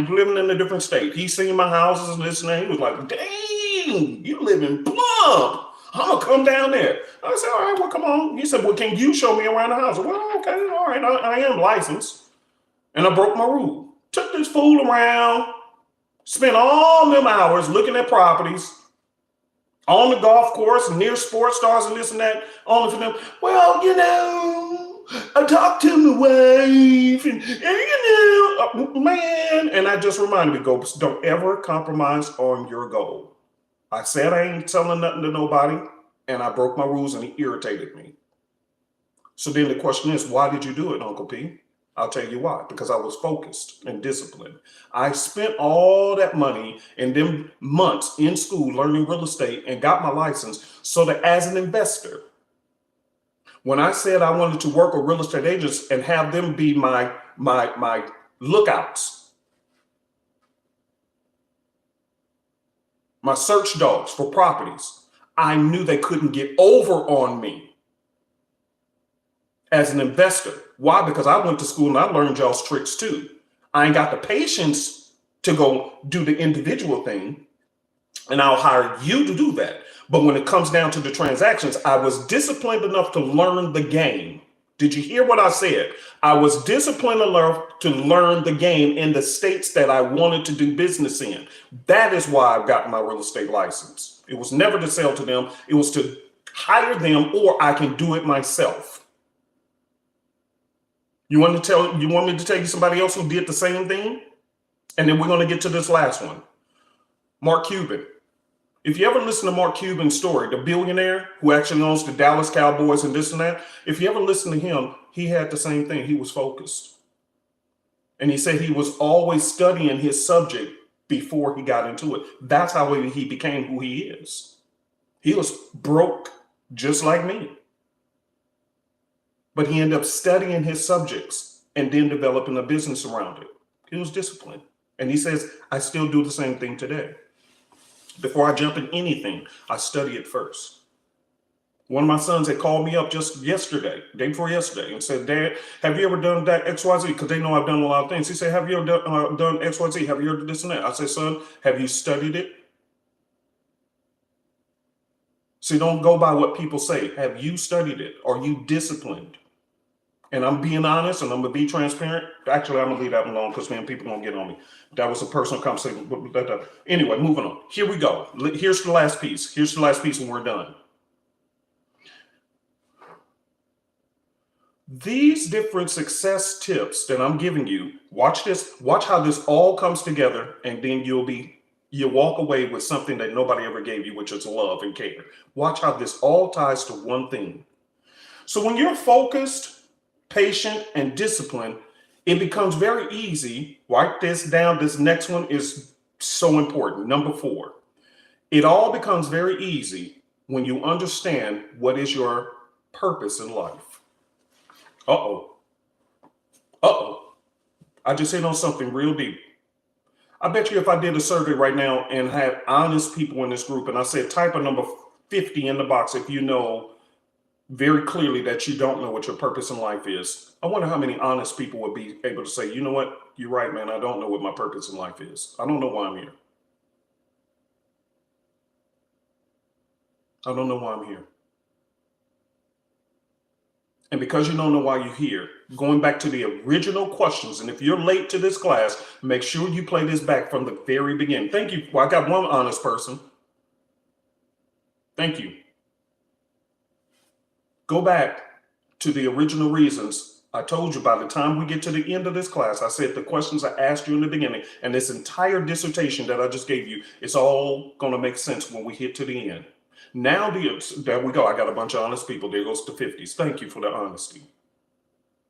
living in a different state. He seen my houses and this and that. He was like, dang, you live in Plum. I'm going to come down there. I said, all right, well, come on. He said, well, can you show me around the house? Well, okay, all right. I am licensed. And I broke my rule. Took this fool around, spent all them hours looking at properties on the golf course and near sports stars and this and that. Only for them, well, I talked to my wife and man. And I just reminded me, don't ever compromise on your goal. I said I ain't telling nothing to nobody, and I broke my rules and it irritated me. So then the question is, why did you do it, Uncle P? I'll tell you why, because I was focused and disciplined. I spent all that money and them months in school learning real estate and got my license so that as an investor, when I said I wanted to work with real estate agents and have them be my lookouts, my search dogs for properties, I knew they couldn't get over on me as an investor. Why? Because I went to school and I learned y'all's tricks too. I ain't got the patience to go do the individual thing, and I'll hire you to do that. But when it comes down to the transactions, I was disciplined enough to learn the game. Did you hear what I said? I was disciplined enough to learn the game in the states that I wanted to do business in. That is why I've gotten my real estate license. It was never to sell to them. It was to hire them, or I can do it myself. You want me to tell you somebody else who did the same thing? And then we're going to get to this last one. Mark Cuban. If you ever listen to Mark Cuban's story, the billionaire who actually owns the Dallas Cowboys and this and that, if you ever listen to him, he had the same thing. He was focused. And he said he was always studying his subject before he got into it. That's how he became who he is. He was broke just like me. But he ended up studying his subjects and then developing a business around it. He was disciplined. And he says, I still do the same thing today. Before I jump in anything, I study it first. One of my sons had called me up just yesterday, day before yesterday, and said, Dad, have you ever done that XYZ? Because they know I've done a lot of things. He said, have you ever done XYZ? Have you ever done this and that? I said, son, have you studied it? See, don't go by what people say. Have you studied it? Are you disciplined? And I'm being honest and I'm going to be transparent. Actually, I'm going to leave that alone because, man, people don't get on me. That was a personal conversation. Anyway, moving on. Here we go. Here's the last piece. Here's the last piece and we're done. These different success tips that I'm giving you, watch this. Watch how this all comes together, and then you'll walk away with something that nobody ever gave you, which is love and care. Watch how this all ties to one thing. So when you're focused, patient, and disciplined, it becomes very easy. Write this down. This next one is so important. Number 4. It all becomes very easy when you understand what is your purpose in life. Uh-oh. Uh-oh. I just hit on something real deep. I bet you if I did a survey right now and had honest people in this group, and I said type a number 50 in the box if you know very clearly that you don't know what your purpose in life is. I wonder how many honest people would be able to say, you know what? You're right, man. I don't know what my purpose in life is. I don't know why I'm here. I don't know why I'm here. And because you don't know why you're here, going back to the original questions, and if you're late to this class, make sure you play this back from the very beginning. Thank you. Well, I got one honest person. Thank you. Go back to the original reasons. I told you by the time we get to the end of this class, I said the questions I asked you in the beginning and this entire dissertation that I just gave you, it's all going to make sense when we hit to the end. Now, there we go. I got a bunch of honest people. There goes the 50s. Thank you for the honesty.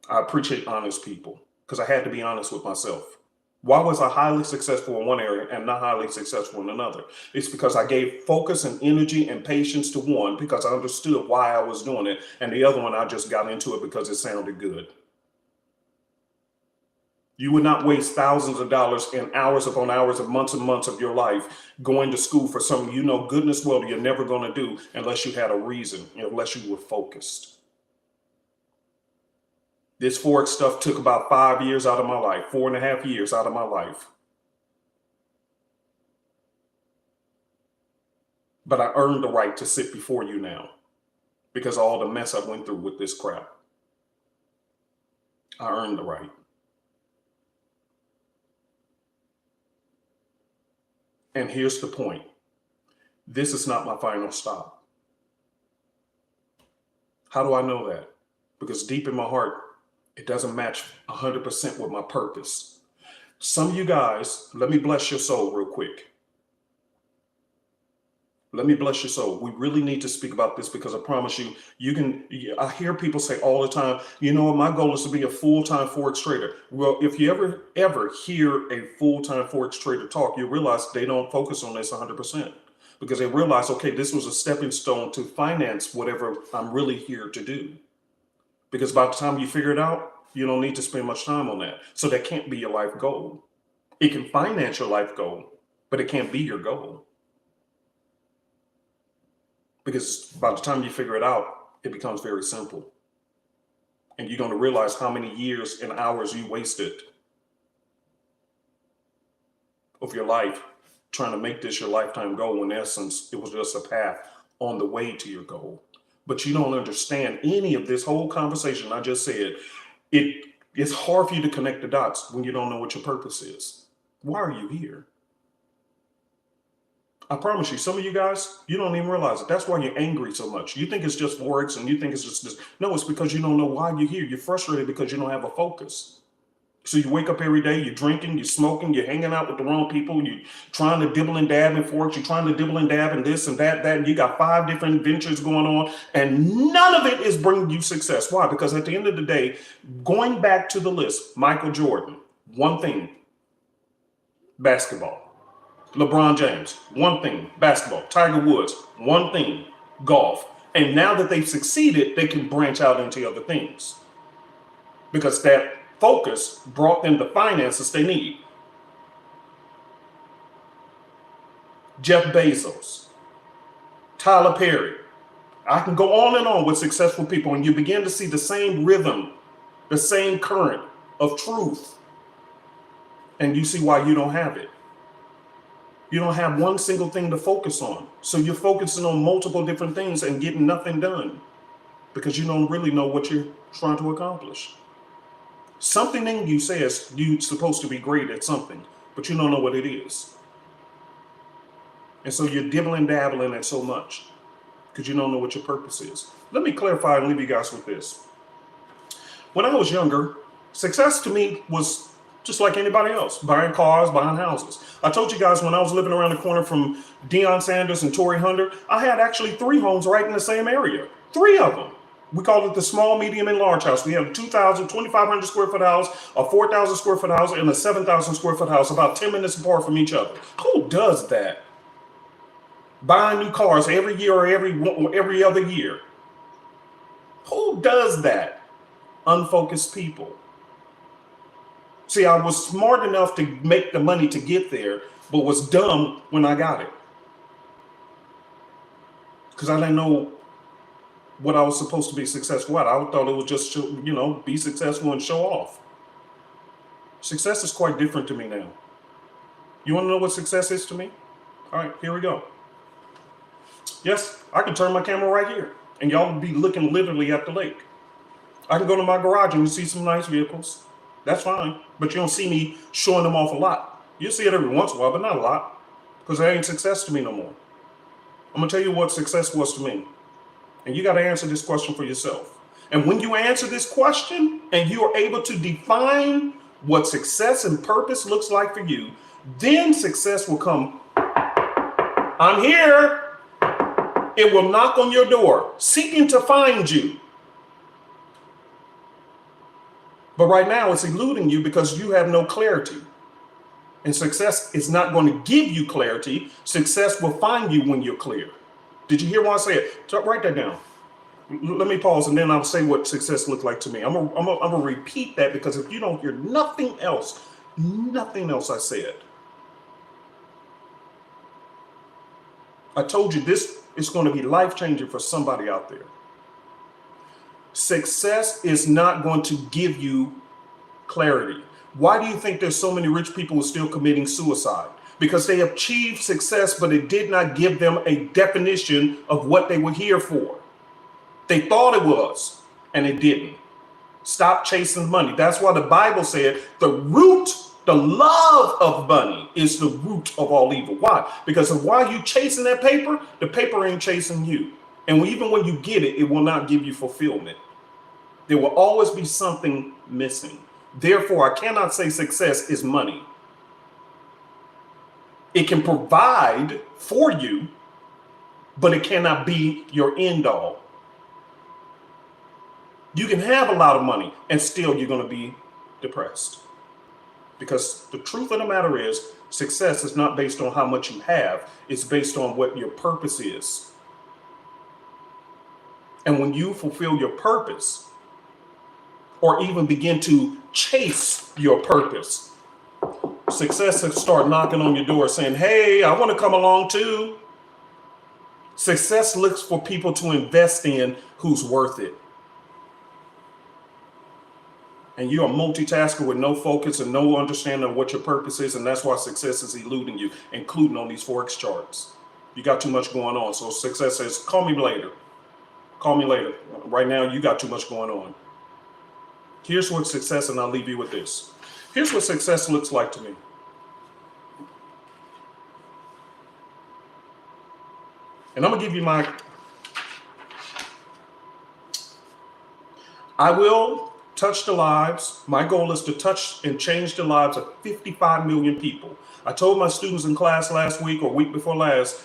I appreciate honest people because I had to be honest with myself. Why was I highly successful in one area and not highly successful in another? It's because I gave focus and energy and patience to one because I understood why I was doing it. And the other one, I just got into it because it sounded good. You would not waste thousands of dollars and hours upon hours of months and months of your life going to school for something you know goodness well you're never going to do unless you had a reason, unless you were focused. This Forex stuff took about 5 years out of my life, 4.5 years out of my life. But I earned the right to sit before you now because of all the mess I went through with this crap. I earned the right. And here's the point. This is not my final stop. How do I know that? Because deep in my heart, it doesn't match 100% with my purpose. Some of you guys, let me bless your soul real quick. Let me bless your soul. We really need to speak about this because I promise you, I hear people say all the time, you know what, my goal is to be a full-time Forex trader. Well, if you ever hear a full-time Forex trader talk, you realize they don't focus on this 100% because they realize, okay, this was a stepping stone to finance whatever I'm really here to do. Because by the time you figure it out, you don't need to spend much time on that. So that can't be your life goal. It can finance your life goal, but it can't be your goal. Because by the time you figure it out, it becomes very simple. And you're going to realize how many years and hours you wasted of your life trying to make this your lifetime goal. In essence, it was just a path on the way to your goal. But you don't understand any of this whole conversation I just said. It's hard for you to connect the dots when you don't know what your purpose is. Why are you here? I promise you, some of you guys, you don't even realize it. That's why you're angry so much. You think it's just Forex and you think it's just this. No, it's because you don't know why you're here. You're frustrated because you don't have a focus. So you wake up every day, you're drinking, you're smoking, you're hanging out with the wrong people, you're trying to dibble and dab in Forex, you're trying to dibble and dab in this and that, and you got 5 different ventures going on, and none of it is bringing you success. Why? Because at the end of the day, going back to the list, Michael Jordan, one thing, basketball. LeBron James, one thing, basketball. Tiger Woods, one thing, golf. And now that they've succeeded, they can branch out into other things. Because that focus brought them the finances they need. Jeff Bezos, Tyler Perry. I can go on and on with successful people, and you begin to see the same rhythm, the same current of truth. And you see why you don't have it. You don't have one single thing to focus on. So you're focusing on multiple different things and getting nothing done because you don't really know what you're trying to accomplish. Something in you says you're supposed to be great at something, but you don't know what it is. And so you're dibbling dabbling at so much because you don't know what your purpose is. Let me clarify and leave you guys with this. When I was younger, success to me was just like anybody else, buying cars, buying houses. I told you guys when I was living around the corner from Deion Sanders and Torrey Hunter, I had actually 3 homes right in the same area. 3 of them. We call it the small, medium, and large house. We have a 2,000, 2,500 square foot house, a 4,000 square foot house, and a 7,000 square foot house, about 10 minutes apart from each other. Who does that? Buying new cars every year or every other year. Who does that? Unfocused people. See, I was smart enough to make the money to get there, but was dumb when I got it. Because I didn't know what I was supposed to be successful at. I thought it was just, be successful and show off. Success is quite different to me now. You want to know what success is to me? All right, here we go. Yes, I can turn my camera right here, and y'all will be looking literally at the lake. I can go to my garage and you see some nice vehicles. That's fine, but you don't see me showing them off a lot. You'll see it every once in a while, but not a lot, because that ain't success to me no more. I'm gonna tell you what success was to me, and you got to answer this question for yourself. And when you answer this question and you are able to define what success and purpose looks like for you, then success will come. I'm here. It will knock on your door, seeking to find you. But right now it's eluding you because you have no clarity. And success is not going to give you clarity. Success will find you when you're clear. Did you hear what I said? Write that down. Let me pause and then I'll say what success looked like to me. I'm gonna repeat that because if you don't hear nothing else I said. I told you this is going to be life-changing for somebody out there. Success is not going to give you clarity. Why do you think there's so many rich people who are still committing suicide? Because they achieved success, but it did not give them a definition of what they were here for. They thought it was, and it didn't. Stop chasing money. That's why the Bible said the love of money is the root of all evil. Why? Because while you chasing that paper, the paper ain't chasing you. And even when you get it, it will not give you fulfillment. There will always be something missing. Therefore, I cannot say success is money. It can provide for you, but it cannot be your end all. You can have a lot of money and still you're going to be depressed. Because the truth of the matter is, success is not based on how much you have. It's based on what your purpose is. And when you fulfill your purpose, or even begin to chase your purpose, success will start knocking on your door saying, hey, I want to come along too. Success looks for people to invest in who's worth it. And you're a multitasker with no focus and no understanding of what your purpose is. And that's why success is eluding you, including on these Forex charts. You got too much going on. So success says, call me later. Call me later. Right now, you got too much going on. Here's what success, and I'll leave you with this. Here's what success looks like to me. And I'm going to give you I will touch the lives. My goal is to touch and change the lives of 55 million people. I told my students in class last week or week before last,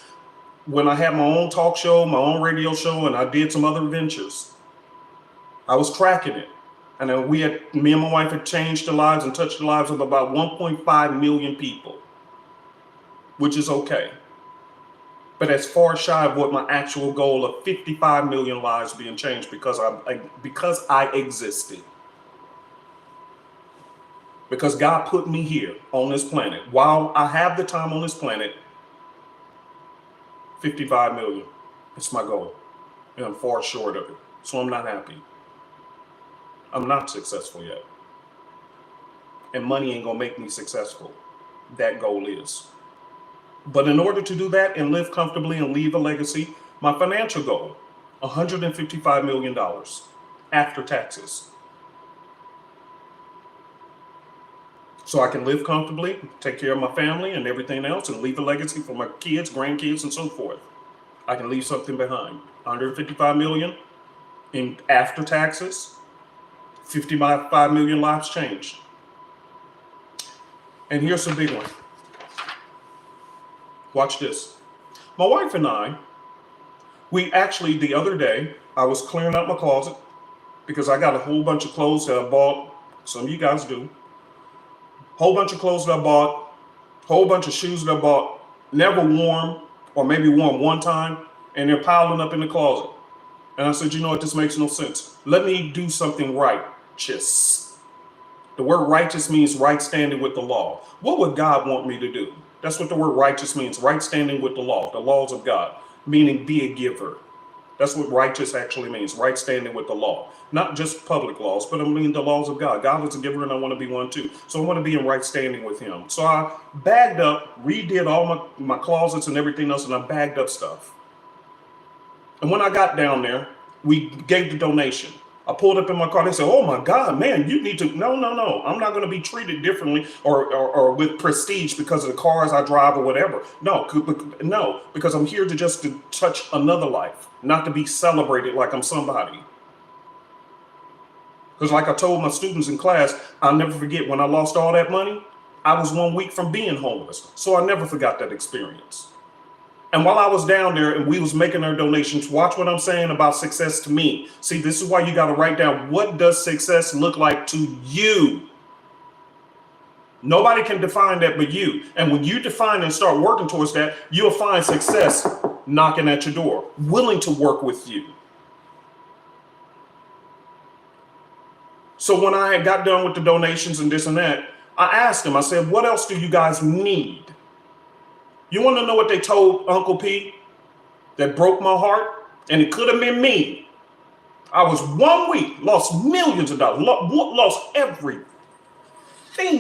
when I had my own talk show, my own radio show, and I did some other ventures, I was tracking it. And then me and my wife had changed the lives and touched the lives of about 1.5 million people, which is okay. But that's far shy of what my actual goal of 55 million lives being changed because I existed. Because God put me here on this planet. While I have the time on this planet, 55 million. It's my goal. And I'm far short of it. So I'm not happy. I'm not successful yet. And money ain't gonna make me successful. That goal is. But in order to do that and live comfortably and leave a legacy, my financial goal, $155 million after taxes. So I can live comfortably, take care of my family and everything else, and leave a legacy for my kids, grandkids, and so forth. I can leave something behind. 155 million in after taxes, 55 million lives changed. And here's the big one. Watch this. My wife and I, we actually, the other day, I was clearing out my closet because I got a whole bunch of clothes that I bought. Some of you guys do. Whole bunch of clothes that I bought, whole bunch of shoes that I bought, never worn, or maybe worn one time, and they're piling up in the closet. And I said, you know what, this makes no sense. Let me do something righteous. The word righteous means right standing with the law. What would God want me to do? That's what the word righteous means, right standing with the laws of God, meaning be a giver. That's what righteous actually means, right standing with the law. Not just public laws, but I mean the laws of God. God is a giver and I want to be one too. So I want to be in right standing with him. So I bagged up, redid all my closets and everything else, and I bagged up stuff. And when I got down there, we gave the donation. I pulled up in my car. They said, oh my God, man, you need to, no. I'm not going to be treated differently or with prestige because of the cars I drive or whatever. No, because I'm here to touch another life, not to be celebrated like I'm somebody. Because like I told my students in class, I'll never forget when I lost all that money, I was 1 week from being homeless. So I never forgot that experience. And while I was down there and we was making our donations, watch what I'm saying about success to me. See, this is why you got to write down, what does success look like to you? Nobody can define that but you. And when you define and start working towards that, you'll find success knocking at your door, willing to work with you. So when I had got done with the donations and this and that, I asked them, I said, what else do you guys need? You want to know what they told Uncle P that broke my heart? And it could have been me. I was 1 week, lost millions of dollars, lost everything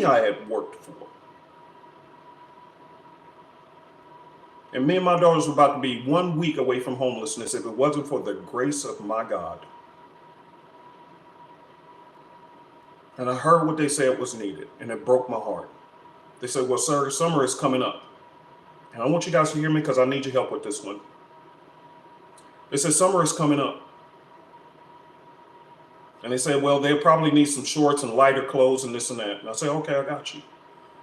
I had worked for. And me and my daughters were about to be 1 week away from homelessness if it wasn't for the grace of my God. And I heard what they said was needed, and it broke my heart. They said, well, sir, summer is coming up. And I want you guys to hear me because I need your help with this one. They said, summer is coming up. And they said, well, they'll probably need some shorts and lighter clothes and this and that. And I said, okay, I got you.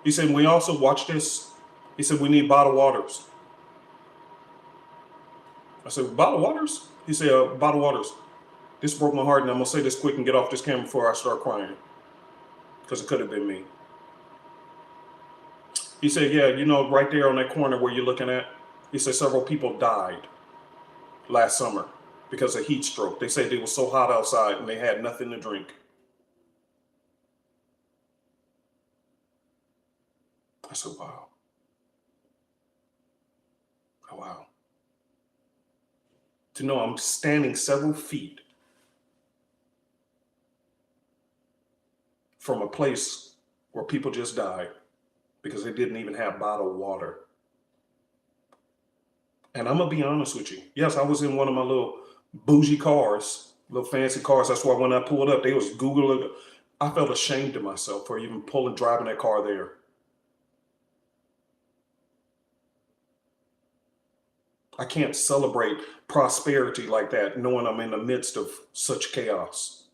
He said, we also, watch this. He said, we need bottled waters. I said, bottled waters? He said, bottled waters. This broke my heart, and I'm going to say this quick and get off this camera before I start crying. Because it could have been me. He said, yeah, you know, right there on that corner where you're looking at, he said several people died last summer because of heat stroke. They said it was so hot outside and they had nothing to drink. I said, wow. Oh, wow. To know I'm standing several feet from a place where people just died because they didn't even have bottled water. And I'm going to be honest with you. Yes, I was in one of my little bougie cars, little fancy cars. That's why when I pulled up, they was Googling. I felt ashamed of myself for even driving that car there. I can't celebrate prosperity like that, knowing I'm in the midst of such chaos.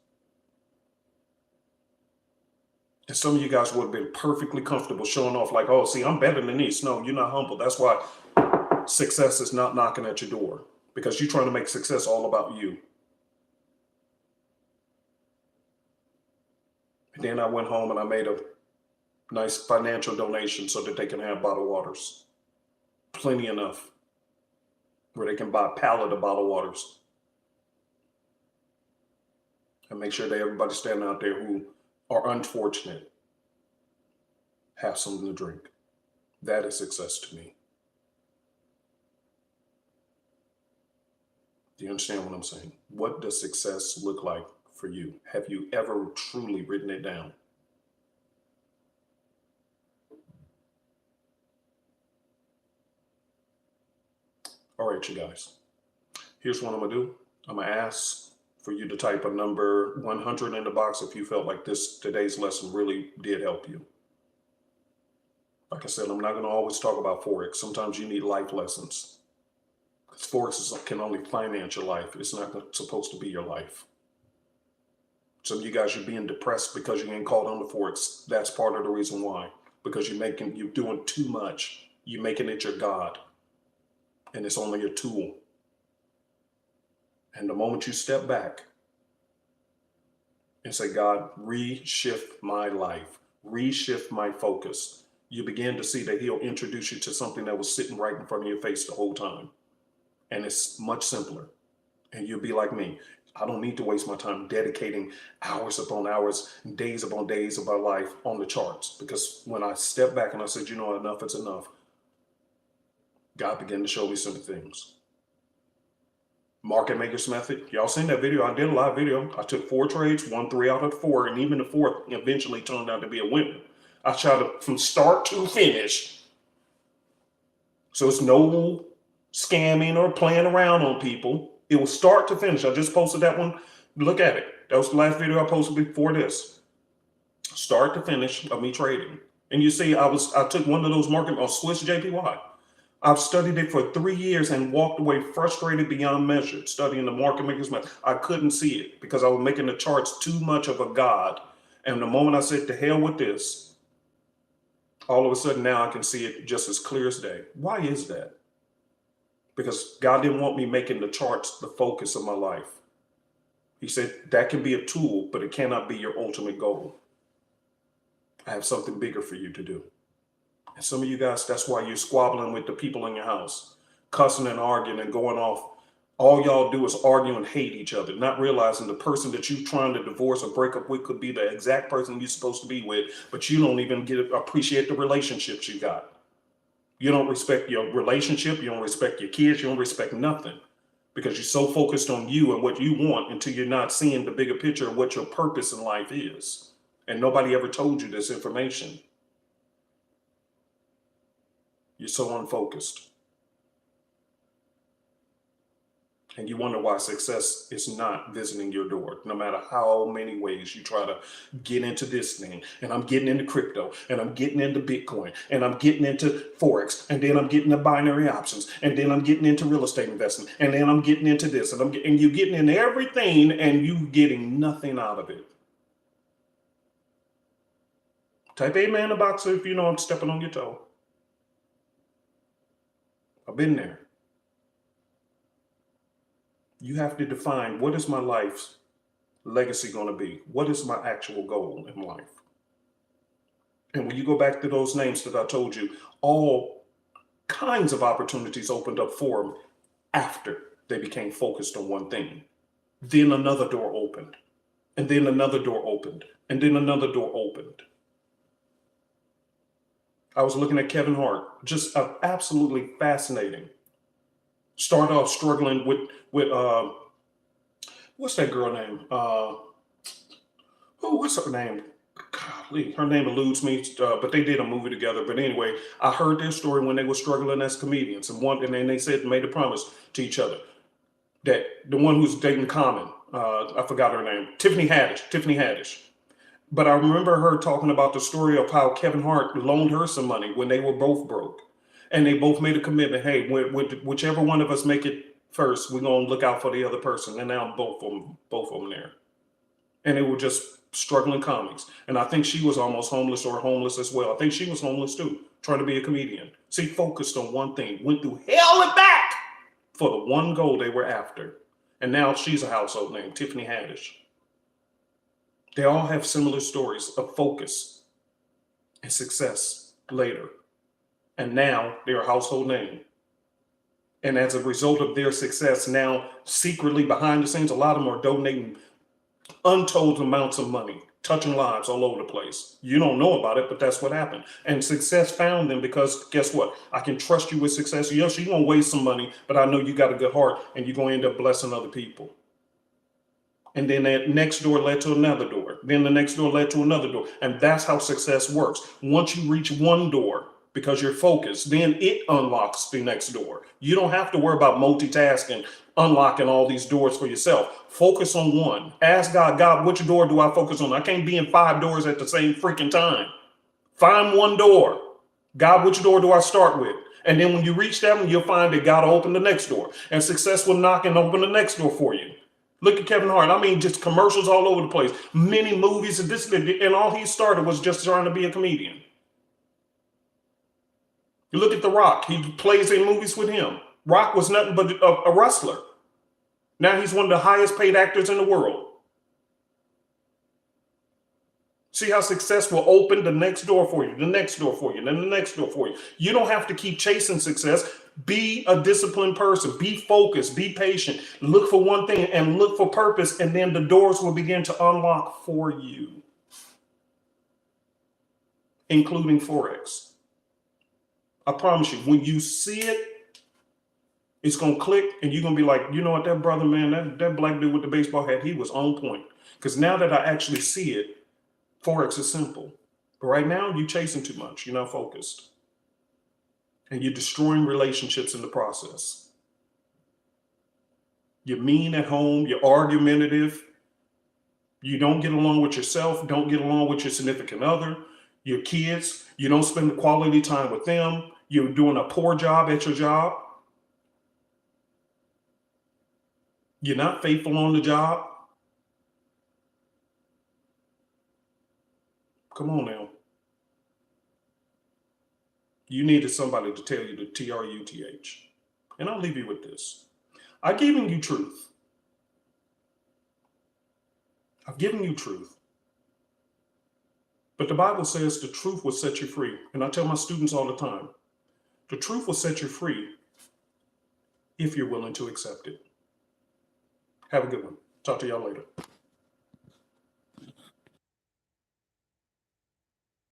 And some of you guys would have been perfectly comfortable showing off like, oh, see, I'm better than these. No, you're not humble. That's why success is not knocking at your door, because you're trying to make success all about you. And then I went home and I made a nice financial donation so that they can have bottled waters. Plenty enough where they can buy a pallet of bottled waters. And make sure that everybody standing out there who are unfortunate have something to drink. That is success to me. Do you understand what I'm saying? What does success look like for you? Have you ever truly written it down? All right, you guys. Here's what I'm gonna do. I'm gonna ask for you to type a number 100 in the box if you felt like today's lesson really did help you. Like I said, I'm not gonna always talk about Forex. Sometimes you need life lessons. Because Forex can only finance your life. It's not supposed to be your life. Some of you guys are being depressed because you ain't called on the Forex. That's part of the reason why. Because you're doing too much. You're making it your God. And it's only a tool. And the moment you step back and say, God, reshift my life, reshift my focus, you begin to see that he'll introduce you to something that was sitting right in front of your face the whole time. And it's much simpler. And you'll be like me. I don't need to waste my time dedicating hours upon hours, days upon days of my life on the charts. Because when I stepped back and I said, you know, enough is enough, God began to show me some things. Market Makers Method. Y'all seen that video? I did a live video. I took 4 trades, won 3 out of 4, and even the 4th eventually turned out to be a winner. I shot it from start to finish. So it's no scamming or playing around on people. It was start to finish. I just posted that one. Look at it. That was the last video I posted before this. Start to finish of me trading. And you see, I took one of those market on Swiss JPY. I've studied it for 3 years and walked away frustrated beyond measure studying the market makers method. I couldn't see it because I was making the charts too much of a god. And the moment I said, to hell with this, all of a sudden now I can see it just as clear as day. Why is that? Because God didn't want me making the charts the focus of my life. He said that can be a tool, but it cannot be your ultimate goal. I have something bigger for you to do. And some of you guys, that's why you're squabbling with the people in your house, cussing and arguing and going off. All y'all do is argue and hate each other, not realizing the person that you're trying to divorce or break up with could be the exact person you're supposed to be with, but you don't even appreciate the relationships you got. You don't respect your relationship. You don't respect your kids. You don't respect nothing because you're so focused on you and what you want until you're not seeing the bigger picture of what your purpose in life is. And nobody ever told you this information. You're so unfocused. And you wonder why success is not visiting your door, no matter how many ways you try to get into this thing. And I'm getting into crypto, and I'm getting into Bitcoin, and I'm getting into Forex, and then I'm getting into binary options, and then I'm getting into real estate investment, and then I'm getting into this, and you're getting into everything, and you getting nothing out of it. Type amen in the box if you know I'm stepping on your toe. I've been there. You have to define, what is my life's legacy going to be? What is my actual goal in life? And when you go back to those names that I told you, all kinds of opportunities opened up for them after they became focused on one thing. Then another door opened, and then another door opened, and then another door opened. I was looking at Kevin Hart, just absolutely fascinating. Start off struggling with what's that girl name? What's her name? Golly, her name eludes me, but they did a movie together. But anyway, I heard their story when they were struggling as comedians, and then they said, made a promise to each other that the one who's dating Common, I forgot her name, Tiffany Haddish. But I remember her talking about the story of how Kevin Hart loaned her some money when they were both broke. And they both made a commitment. Hey, whichever one of us make it first, we're going to look out for the other person. And now both of them there. And they were just struggling comics. And I think she was almost homeless or homeless as well. I think she was homeless too, trying to be a comedian. See, focused on one thing, went through hell and back for the one goal they were after. And now she's a household name, Tiffany Haddish. They all have similar stories of focus and success later. And now they're a household name. And as a result of their success, now secretly behind the scenes, a lot of them are donating untold amounts of money, touching lives all over the place. You don't know about it, but that's what happened. And success found them because guess what? I can trust you with success. Yes, you're going to waste some money, but I know you got a good heart and you're going to end up blessing other people. And then that next door led to another door. Then the next door led to another door. And that's how success works. Once you reach one door, because you're focused, then it unlocks the next door. You don't have to worry about multitasking, unlocking all these doors for yourself. Focus on one. Ask God, which door do I focus on? I can't be in 5 doors at the same freaking time. Find one door. God, which door do I start with? And then when you reach that one, you'll find that God will open the next door. And success will knock and open the next door for you. Look at Kevin Hart. I mean, just commercials all over the place. Many movies and all he started was just trying to be a comedian. You look at The Rock. He plays in movies with him. Rock was nothing but a wrestler. Now he's one of the highest paid actors in the world. See how success will open the next door for you, the next door for you, then the next door for you. You don't have to keep chasing success. Be a disciplined person. Be focused. Be patient. Look for one thing and look for purpose, and then the doors will begin to unlock for you, including Forex. I promise you, when you see it, it's going to click, and you're going to be like, you know what, that brother, man, that black dude with the baseball hat, he was on point. Because now that I actually see it, Forex is simple. But right now, you're chasing too much. You're not focused. And you're destroying relationships in the process. You're mean at home. You're argumentative. You don't get along with yourself. Don't get along with your significant other, your kids. You don't spend the quality time with them. You're doing a poor job at your job. You're not faithful on the job. Come on now. You needed somebody to tell you the TRUTH. And I'll leave you with this. I've given you truth. I've given you truth. But the Bible says the truth will set you free. And I tell my students all the time, the truth will set you free if you're willing to accept it. Have a good one. Talk to y'all later.